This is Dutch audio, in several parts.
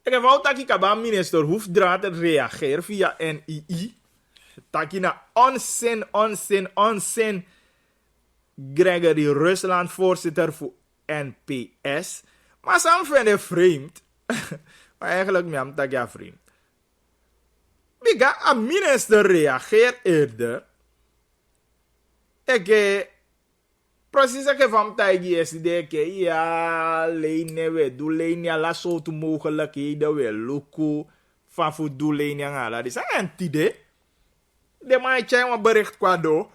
Ik heb ook taki kabam minister Hoefdraad reageert via NII. Taki na onzin. Gregory Rusland, voorzitter voor NPS. Maar sam vinden vreemd. Maar eigenlijk miam tak ja vreemd. Biga een minister reageert eerder. Ik precies ik van tijgi is de ja leine we doe leine la zo te mogelijkheden we luku van voor doe leine ala. Die zijn een tide. De mij tjeng een bericht qua do.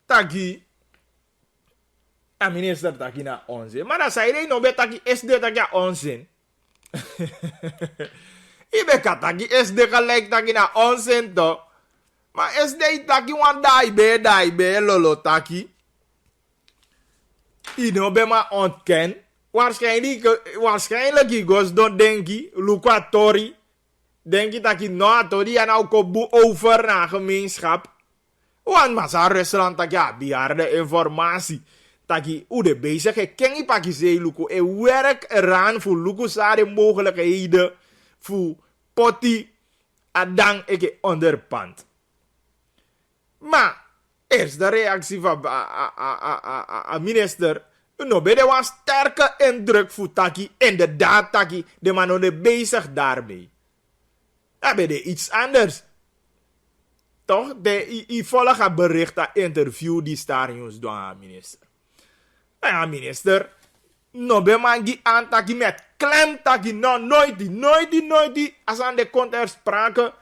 Tagi a minister taki na onzin. Maar dan zei hij no be taki SD taki a onzin. Ibe ka taki SD gelijk taki na onzin toch. Maar SD taki wan dai be lolo taki. Ino be ma ontken. Waarschijnlijk igos don denki lukwa tori. Denki taki no tori en ook op over na gemeenschap. Want masa restaurant taki a biarde informatie. Taki ude bezig he kengi paki zei luku. E werk eraan voor luku sare mogelijkheden. Voor poti adang eke onderpand. Maar eerst de reactie van minister. No bede was sterke indruk voor taki. Inderdaad taki. De man de bezig daarmee. Dat bede iets anders. Toch? I volg bericht dat interview die Starions doen aan minister. Ja, minister. No be man aan taki met klem taki. No, nooit die. Als aan de kont er sprake.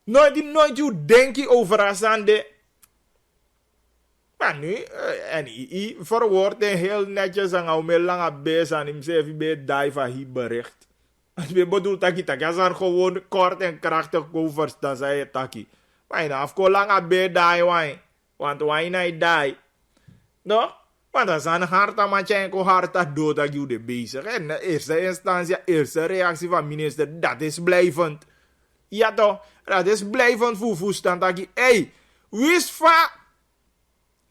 Nooit die denk je over als aan de. Maar nu, NII verwoordt heel netjes aan hoe me lange bezig aan hemzelf bij die van hier bericht. Als je bedoelt taki, als er gewoon kort en krachtig over dan zei je taki. Maar je afko lange bij die wijn. Want wijn niet die. No? Want als aan harta machenko harta dood dat je bezig. En de eerste instantie, eerste reactie van minister, dat is blijvend. Ja toch, dat is blijvend voor voestand dat je, hey, wist van,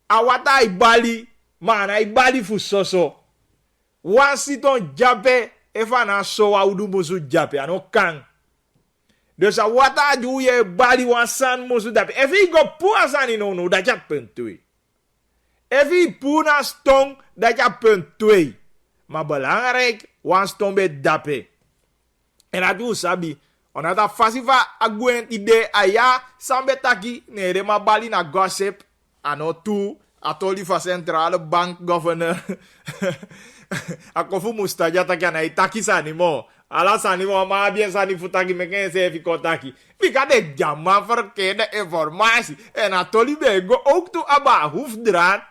awat hij bali, man, hij bali voor soso. Wan siton jape, even na so audu musu jape, ano kan. Dus awat hij doe je bali wan san musu jape. Even je go poa san in ono, dat je punt 2. Even je poa stong, dat je punt 2. Maar belangrijk, wan stong be dape. En dat doe sabi. Onata fasiva aguen ide aya sambe taki nere ma bali na gossip ano tu atoli fa centrale bank governor akofu mustaja taki na itaki sanimo ala sanimo ma bien sani futaki meken se fiko taki bika de jamma verkeerde informatie en atoli bego ook tu aba hoefdraad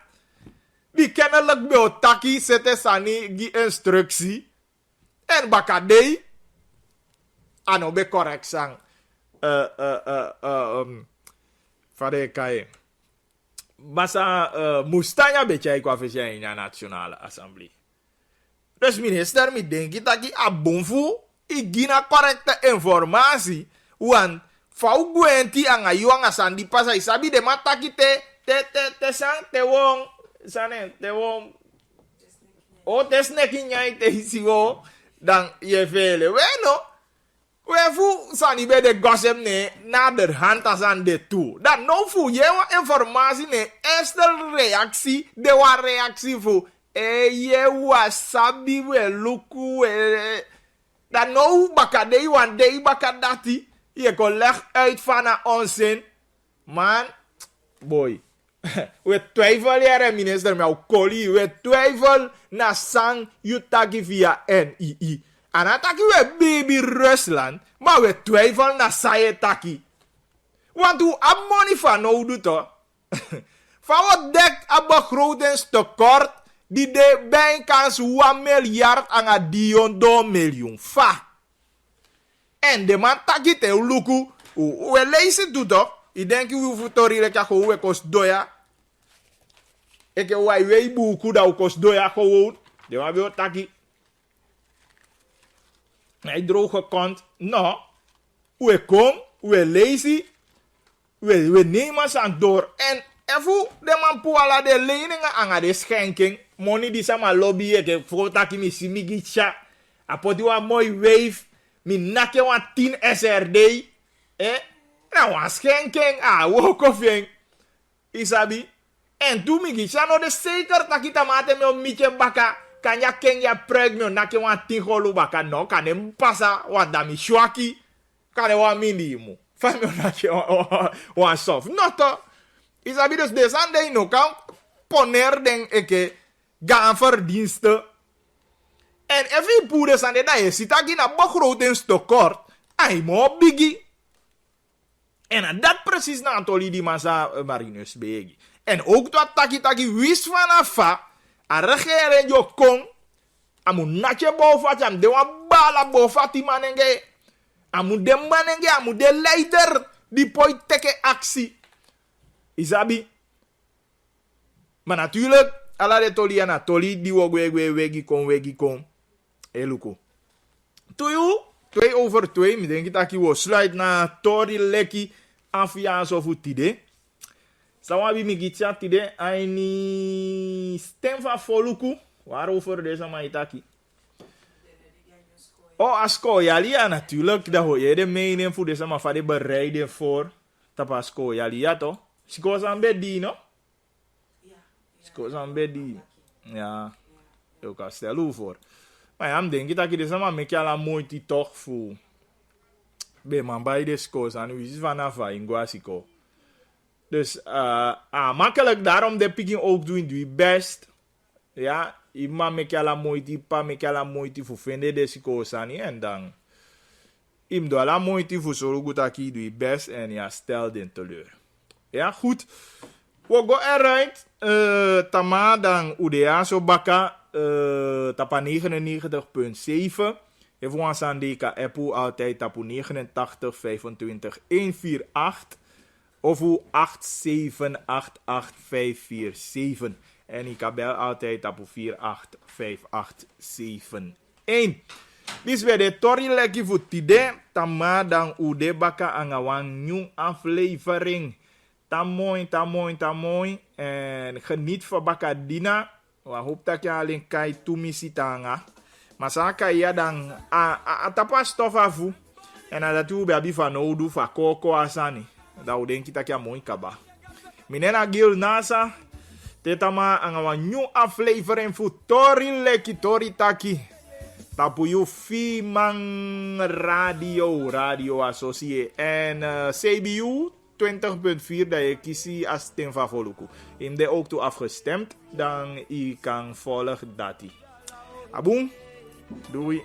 die kennelijk be taki sete sani gi instructie en bakadei ano be correct sang fade kai basa mustanya be chai kwa fesha in nationale assemblee. Dus minister mi denki taki abonfu igina correcte informatie want fau gwenti anga yuanga sandi pasa isabi de mataki te sang te wong sanen te wong o te sneki nyai te isiwo dan ye vele bueno. We fu sani be de gossip ne naderhand as aan de toe. Dan no fu je informatie ne eerste reactie de wa reactie fu je wasabi we luku dan no bakade wan de bakadati je kon leg uit van na onzin man boy. We twijfel jere minister me koli we twijfel na sang yutaki via NII. En ataki we baby Rusland, maar we twijfel na saye taki. Want hoe ab money van nou doet toch? Van wat dekt ab begrotingstekort die de bijkans 1 miljard aan a dion 2 miljoen. Fa. En de man taki te luku, we lezen doet toch? Ik denk u hoeft het toch gewoon we kost doya. Ik heb wij boeken dat kost doya gewoon. De man wil taki. Hij droge kont. Nou, we komen, we lezen, we nemen ze aan door. En Efu de man puala de leningen anga de schenking. Money die sama lobby ke frota ki mi simigi cha. Apoti wa mooi wave. Mi nake wa 10 SRD. Na wa schenking. Wo kofing. Isabi. En tu mi gicha no de zeker takita mate me o miche baka. Kanya ken ya preg me o nake wa 10 holu baka. No, kane mpasa wa dami shwaki. Kane wa mindi mu. Fami o nake wa soft. Noto. Isabi dus desande no kan poner den eke gaan verdiensten. En even poeder zijn dat je ziet dat je naar begroting tekort. Hij moet biggie. En dat precies na Antoli die massa marinus begi. En ook dat taki wist vanaf a regering jo kon. Amu natje boven am de wan bala boven die manenge. Amu de manenge amu de leider die poi teke actie. Isabi. Maar natuurlijk, ala de toli en toli die wegi kom. Eluko. Toe 2 over 2. Ik denk dat ik wil sluit naar tori leki afia zo voor tide. Sawabi mi gitja tide aini stem van voluku. Waarover deze maitaki. Oh, asko jalia natuurlijk. Dat hoor je de mening voor deze maar van de bereiden voor. Tapasko jalia toch? Siko zambedi, no? Siko zambedi. Ja. Ik kan stellen voor. Maar ja, ik denk dat ik deze maar met je mooi toch voel. Bij man bij de skoos en wie is vanaf in Guasico. Dus makkelijk daarom de picking ook doen, doe je best. Ja, iemand met je mooi pa met je mooi voor vinden de skoos aan en dan. Im do la mooi voor zo goed dat je doe je best en ja, stel den teleur. Ja, goed. We go eruit. Tama dan UDA so baka. Tapa 99.7. Even een Sandeka Apple altijd tapu 89 25 148. Of hoe 8788547. En ik kabel altijd tapu 485871. Dis weer de tori leki voor tide. Tama dan ude baka angawang nieuw aflevering. Tamoy. En geniet van baka dina. We hoop dat je alleen kai tumisi tanga. Maar saka ya dan atapa stof afu. En dat u baby van oudu van koko asani. Dat u denki dat je mooi kaba. Minena gil nasa. Tetama angawang nieuw aflevering voor tori leki tori taki. Tapuyu Fimang Radio Associé en CBU 20.4 dat je kiest als stem van Voluku. In de ook toe afgestemd, dan je kan volgen dat. Aboom, doei.